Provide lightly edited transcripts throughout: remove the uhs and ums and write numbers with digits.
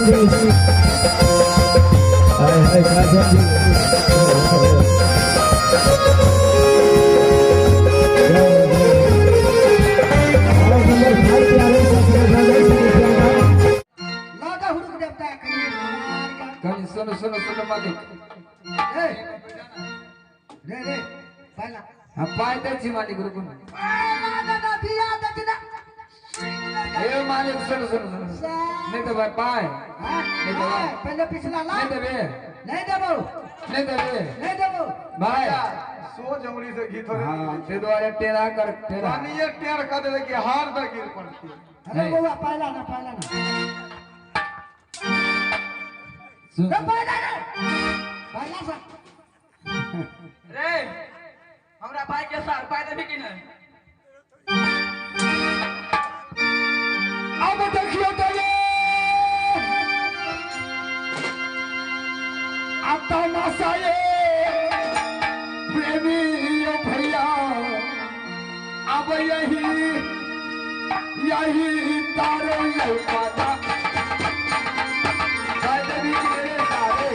सुनो सुनो सुनो मालिक पाय द्यायची मालिक रुकून हे मालिक सुनो सुनो सुनो नहीं तो भाई पाय नहीं तो भाई पहले पिछला ला नहीं तो बे नहीं देबो नहीं तो बे नहीं देबो भाई सो जंगली से गीत हो हाँ ते द्वारे टेरा कर टेरा पानी ये टेर कर दे कि हार द गिर पड़ती अरे बउआ पहला ना सुन पहला सा रे हमरा भाई के साथ पाय देबी कि नहीं अब देखियो तो ये आता मसाए प्रेमी भैया अब यही तारे लौकाता भी मेरे सारे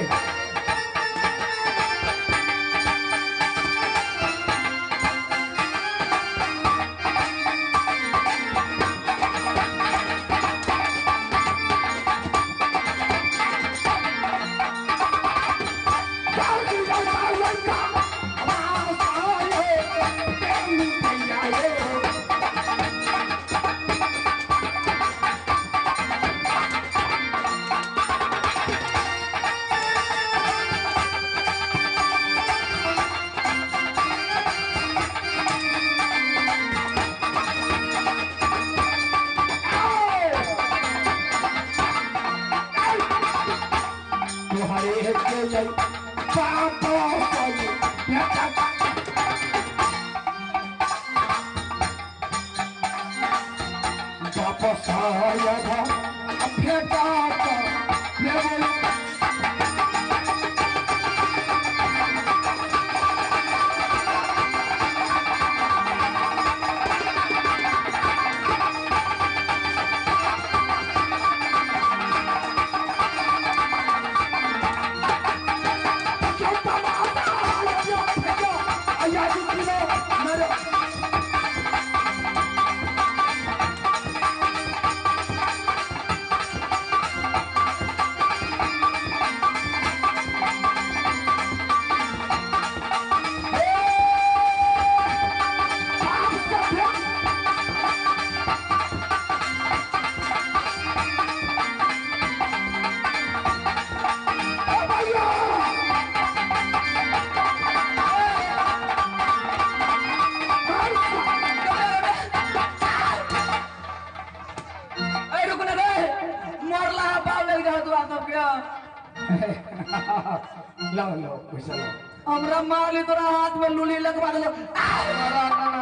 लाओ लाओ पैसा लाओ हमरा मारली तोरा हाथ में लूली लगवा देलो ना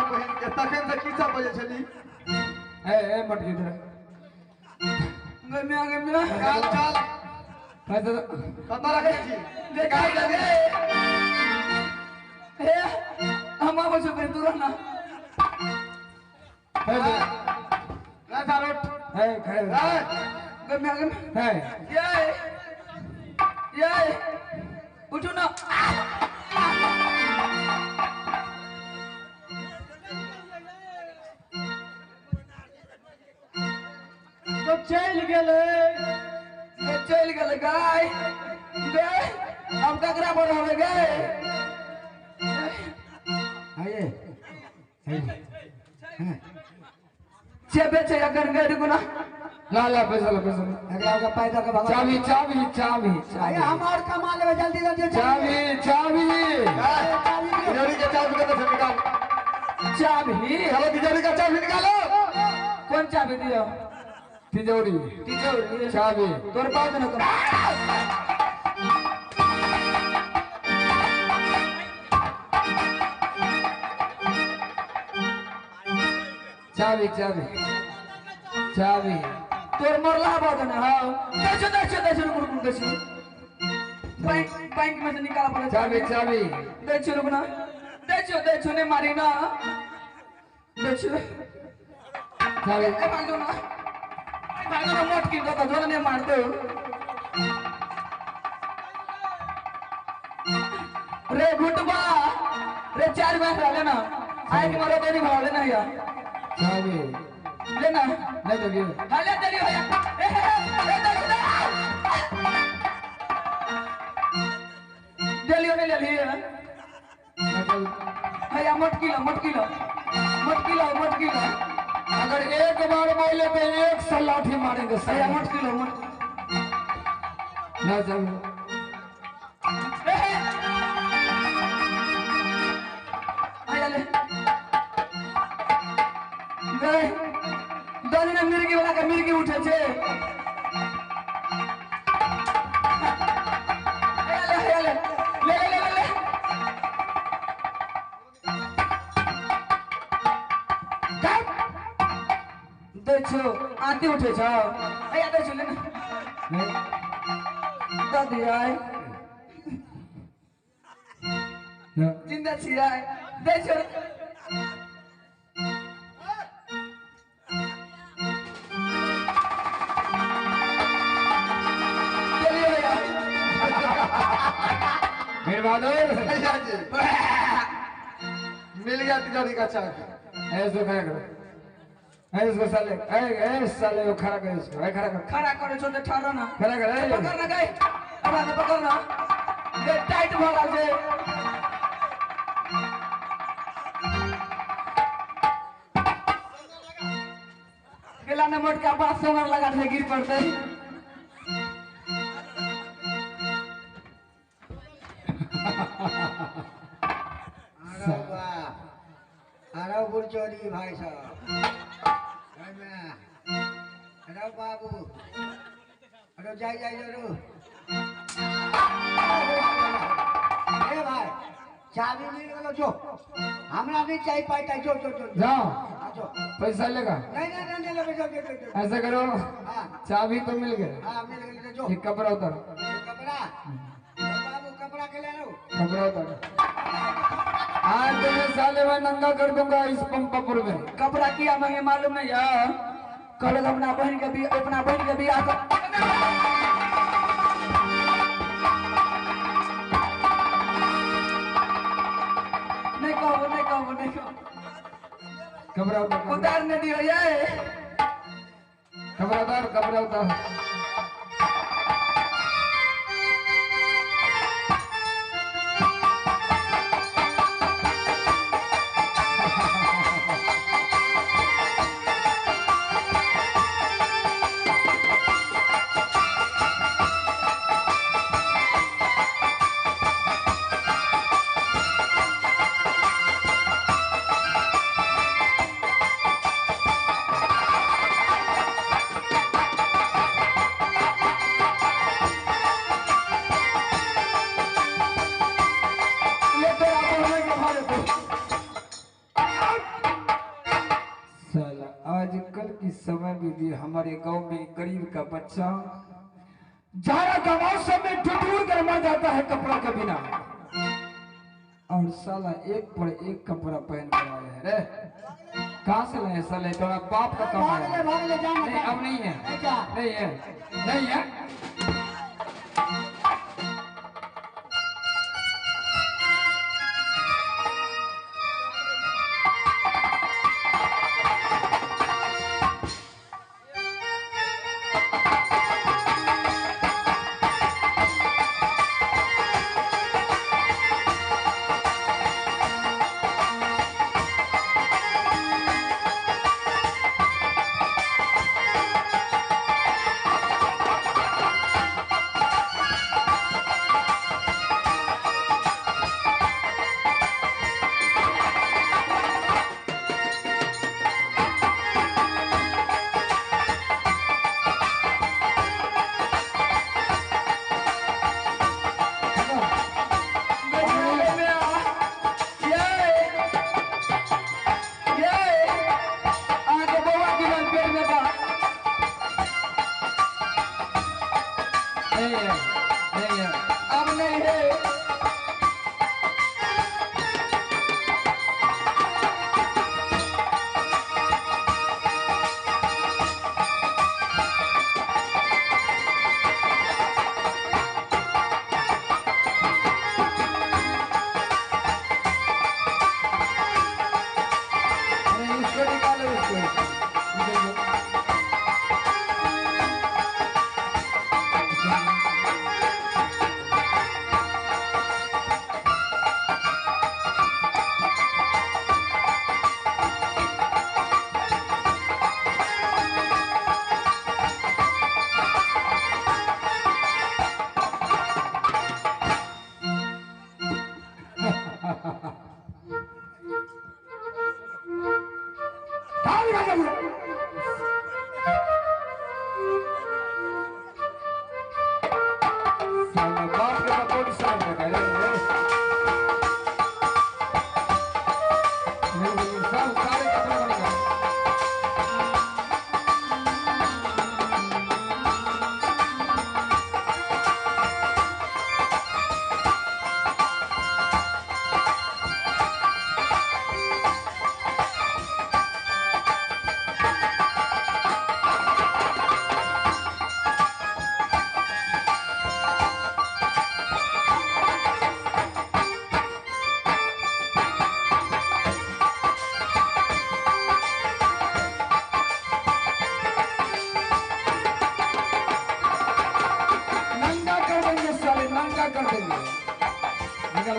बहन के तखन से कीसा बजे छली ए मटकी इधर गमे आगे में चल चल पैसा कता रखे छी देखा लगे हे हम आबो छ पे दूर ना पैसा राजा रोट है खड़े गमे आगे में है ये उठो ना तो चल गेले गाय बे हम ककरा पर होवे गए आइए छेबे छे अगर गए दुगुना ला ला पैसा एकरा का पैदा का भगवान चाबी चाबी चाबी अरे हमार कमा लेबे जल्दी जल्दी चाबी चाबी तिजोरी के चाबी कता से निकाल चाबी चलो तिजोरी का चाबी निकालो कौन चाबी दियो तिजोरी तिजोरी चाबी तोर पास न कर चाबी चाबी चाबी तोर मरला बात ना हां देखो रुक देखो बैंक में से निकाला पड़ा चाबी चाबी देखो रुक ना देखो ने मारी ना देखो चाबी भाग दो ना मोट की तो ने मार दो रे घुटबा रे 4 बार रहले ना आए कि मरो देनी भाव लेना या चाबी लेना नहीं तो ये हाले तेरी होया जल्दी ने ले लिए मतलब भैया मटकी लो अगर एक बार बोले तो एक सौ लाठी मारेंगे भैया सही मटकी लो ना चाबी भैया ले गए दोनी ने मिर्गी वाला के मिर्गी उठे छे भैया ले देखो आती उठे छ भैया देखो ले नहीं दादी आए ना जिंदा छी आए देखो चलिए भैया मेरे बहादुर भैया जी मिल गया तिजोरी का चाबी। ऐसे खड़ा करो इसको साले ए साले वो खड़ा कर इसको खड़ा कर खड़ा करे छोटे ठारो ना खड़ा कर पकड़ ना गए अब आने पकड़ ना ये टाइट भगा जे गेला ने मोटका बात सोमर लगा दे गिर पड़ते अरे बुरचोरी भाई साहब अरे बाबू अरे जाई जरूर ए भाई चाबी मिल गेलो जो हमरा नहीं चाहिए पाई जो जाओ जो पैसा लेगा नहीं ले जो ऐसा करो हां चाबी तो मिल गया हां मिल गेलो जो ये कपड़ा उतर कपड़ा बाबू कपड़ा के ले लो कपड़ा उतर आज तुम्हें साले में नंगा कर दूंगा इस पंपापुर में कपड़ा किया मांगे मालूम है यार कल अपना बहन के बियाह नहीं कहो कपड़ा उतर उतार ने दियो ये कपड़ा उतर साला आजकल की समय में भी हमारे गांव में गरीब का बच्चा जाड़ा का मौसम में ठिठुर कर मर जाता है कपड़ा के बिना और साला एक पर एक कपड़ा पहन कर आया है रे कहाँ से लाए साले थोड़ा बाप का कमाया है भाग ले जाना नहीं अब नहीं है नहीं है डाल गाजर साला बाप के बकोड़ साल का करे मेरे सब सारे कपड़े बनेगा कर देंगे निकल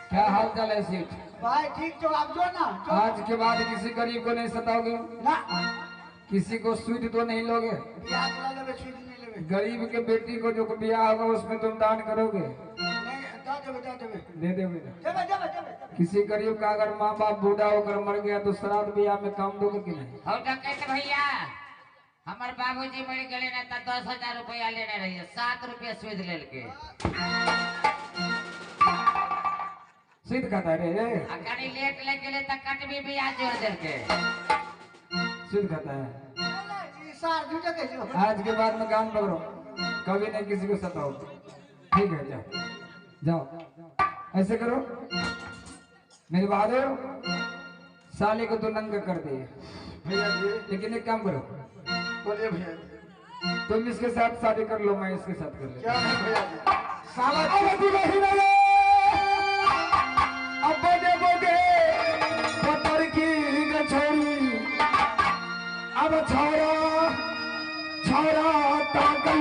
क्या हाल चाल है सेठ? भाई ठीक जो आप जो ना जो आज के बाद किसी गरीब को नहीं सताओगे, ना किसी को स्वीट तो नहीं लोगे, ब्याह चला लेबे छुट नहीं लेबे गरीब के बेटी को जो ब्याह होगा उसमें तुम दान करोगे, नहीं दे देबे दे दोगे ना? देबे देबे देबे किसी गरीब का अगर माँ बाप बूढ़ा होकर मर गया तो श्राद्ध ब्याह में काम दोगे कि नहीं? हो डकैत भैया हमार बाबूजी मर गए ना तो 10,000 रुपया लेने रहिए 7 रुपया सूद लेल के सिद्ध खाता है रे, अकानी लेट ले गेले त कटबी ब्याज जोड़ देल के सिद्ध खाता है। ई सार झूठे कैसे आज के बाद में कान पकड़ो, कभी नहीं किसी को सताओ, ठीक है? जाओ जाओ ऐसे करो, मेरे बहादुर साले को तो नंगा कर दिए, भैया जी लेकिन एक काम करो, बोलिए भैया जी तुम इसके साथ शादी कर लो, मैं इसके साथ कर क्या लेता नहीं भैया जी साला अवधि नहीं रहे, अब देवोगे पत्थर की गछोड़ी, अब छोरा छोरा ताकल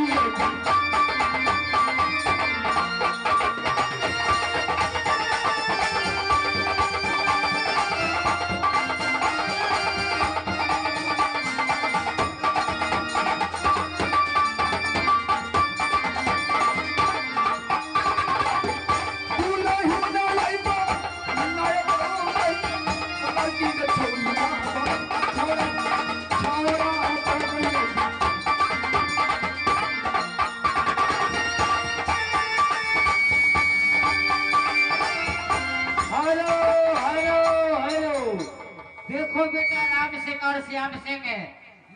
देखो बेटा राम सिंह और श्याम सिंह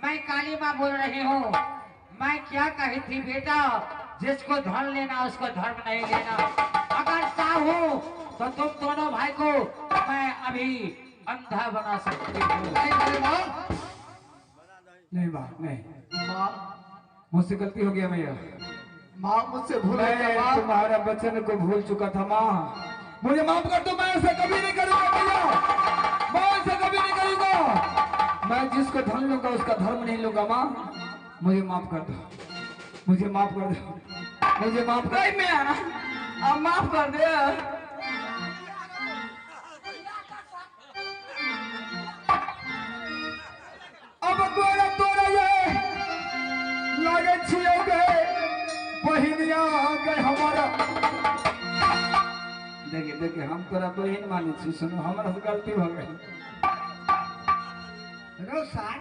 मैं काली माँ बोल रही हूँ। मैं क्या कही थी बेटा, जिसको धन लेना उसको धर्म नहीं लेना। अगर चाहूँ तो तुम दोनों भाई को मैं अभी अंधा बना सकती हूँ। नहीं बात नहीं, माँ मुझसे गलती हो गया भैया, माँ मुझसे भूल गई मैं माँ तुम्हारा वचन को भूल चुका था माँ, मुझे माफ कर दो, मैं ऐसा कभी नहीं करूंगा भैया, मैं ऐसा कभी नहीं करूंगा, मैं जिसको धन लूंगा उसका धर्म नहीं लूंगा माँ, मुझे माफ कर दो, मुझे माफ कर दो, मुझे माफ कर नहीं मैं अब माफ कर दे। अब तोरा तोरा ये लागे छियोगे बहिनिया गए हमारा, देखिए देखिए हम तोरा बहिन माने छी, सुनो हमारा से गलती हो गई, रो सार